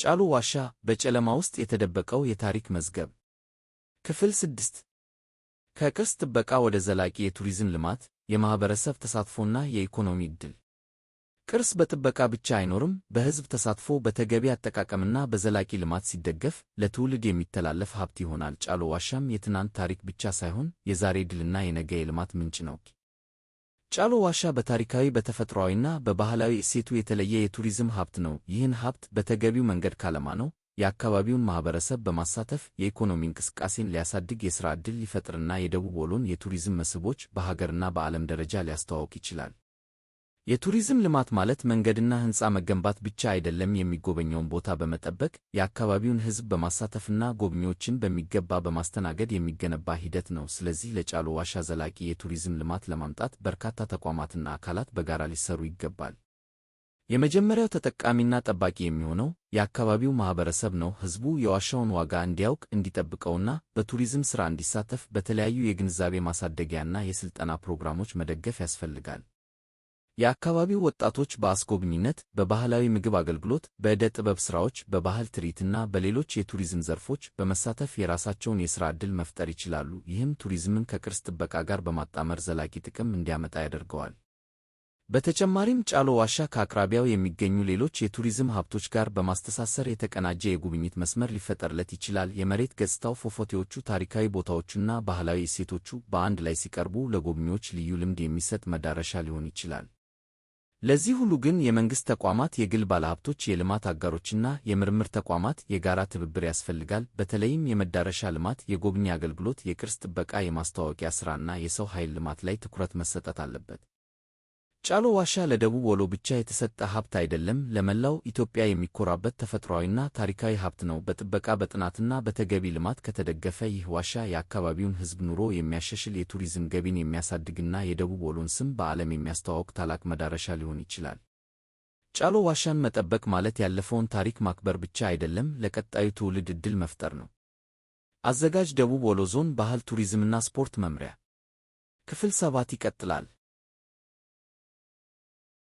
ጫሉ ዋሻ በጨለማ ውስጥ የተደበቀው የታሪክ መዝገብ። ክፍል 6 ከቅርስ ጥበቃ ወደ ዘላቂ የቱሪዝም ልማት፣ የማኅበረሰብ ተሳትፎና የኢኮኖሚ ዕድል። ቅርስ በጥበቃ ብቻ አይኖርም፤ በሕዝብ ተሳትፎ፣ በተገቢ አጠቃቀምና በዘላቂ ልማት ሲደገፍ ለትውልድ የሚተላለፍ ሀብት ይሆናል። ጫሉ ዋሻም የትናንት ታሪክ ብቻ ሳይሆን የዛሬ ድልና የነገ የልማት ምንጭ ነው። ጫሉ ዋሻ በታሪካዊ፣ በተፈጥሯዊና በባህላዊ እሴቱ የተለየ የቱሪዝም ሀብት ነው። ይህን ሀብት በተገቢው መንገድ ካለማነው የአካባቢውን ማኅበረሰብ በማሳተፍ የኢኮኖሚ እንቅስቃሴን ሊያሳድግ፣ የሥራ ዕድል ሊፈጥርና የደቡብ ወሎን የቱሪዝም መስህቦች በሀገርና በዓለም ደረጃ ሊያስተዋውቅ ይችላል። የቱሪዝም ልማት ማለት መንገድና ሕንፃ መገንባት ብቻ አይደለም። የሚጎበኘውን ቦታ በመጠበቅ የአካባቢውን ሕዝብ በማሳተፍና ጎብኚዎችን በሚገባ በማስተናገድ የሚገነባ ሂደት ነው። ስለዚህ ለጫሉ ዋሻ ዘላቂ የቱሪዝም ልማት ለማምጣት በርካታ ተቋማትና አካላት በጋራ ሊሰሩ ይገባል። የመጀመሪያው ተጠቃሚና ጠባቂ የሚሆነው የአካባቢው ማኅበረሰብ ነው። ሕዝቡ የዋሻውን ዋጋ እንዲያውቅ፣ እንዲጠብቀውና በቱሪዝም ሥራ እንዲሳተፍ በተለያዩ የግንዛቤ ማሳደጊያና የሥልጠና ፕሮግራሞች መደገፍ ያስፈልጋል። የአካባቢው ወጣቶች በአስጎብኝነት፣ በባህላዊ ምግብ አገልግሎት፣ በዕደ ጥበብ ሥራዎች፣ በባህል ትርኢትና በሌሎች የቱሪዝም ዘርፎች በመሳተፍ የራሳቸውን የሥራ ዕድል መፍጠር ይችላሉ። ይህም ቱሪዝምን ከቅርስ ጥበቃ ጋር በማጣመር ዘላቂ ጥቅም እንዲያመጣ ያደርገዋል። በተጨማሪም ጫሉ ዋሻ ከአቅራቢያው የሚገኙ ሌሎች የቱሪዝም ሀብቶች ጋር በማስተሳሰር የተቀናጀ የጉብኝት መስመር ሊፈጠርለት ይችላል። የመሬት ገጽታው፣ ፏፏቴዎቹ፣ ታሪካዊ ቦታዎቹና ባህላዊ እሴቶቹ በአንድ ላይ ሲቀርቡ ለጎብኚዎች ልዩ ልምድ የሚሰጥ መዳረሻ ሊሆን ይችላል። ለዚህ ሁሉ ግን የመንግሥት ተቋማት፣ የግል ባለሀብቶች፣ የልማት አጋሮችና የምርምር ተቋማት የጋራ ትብብር ያስፈልጋል። በተለይም የመዳረሻ ልማት፣ የጎብኚ አገልግሎት፣ የቅርስ ጥበቃ፣ የማስተዋወቂያ ሥራና የሰው ኃይል ልማት ላይ ትኩረት መሰጠት አለበት። ጫሉ ዋሻ ለደቡብ ወሎ ብቻ የተሰጠ ሀብት አይደለም፤ ለመላው ኢትዮጵያ የሚኮራበት ተፈጥሯዊና ታሪካዊ ሀብት ነው። በጥበቃ፣ በጥናትና በተገቢ ልማት ከተደገፈ ይህ ዋሻ የአካባቢውን ሕዝብ ኑሮ የሚያሻሽል፣ የቱሪዝም ገቢን የሚያሳድግና የደቡብ ወሎን ስም በዓለም የሚያስተዋውቅ ታላቅ መዳረሻ ሊሆን ይችላል። ጫሉ ዋሻን መጠበቅ ማለት ያለፈውን ታሪክ ማክበር ብቻ አይደለም፣ ለቀጣዩ ትውልድ ዕድል መፍጠር ነው። አዘጋጅ ደቡብ ወሎ ዞን ባህል ቱሪዝምና ስፖርት መምሪያ። ክፍል 7 ይቀጥላል።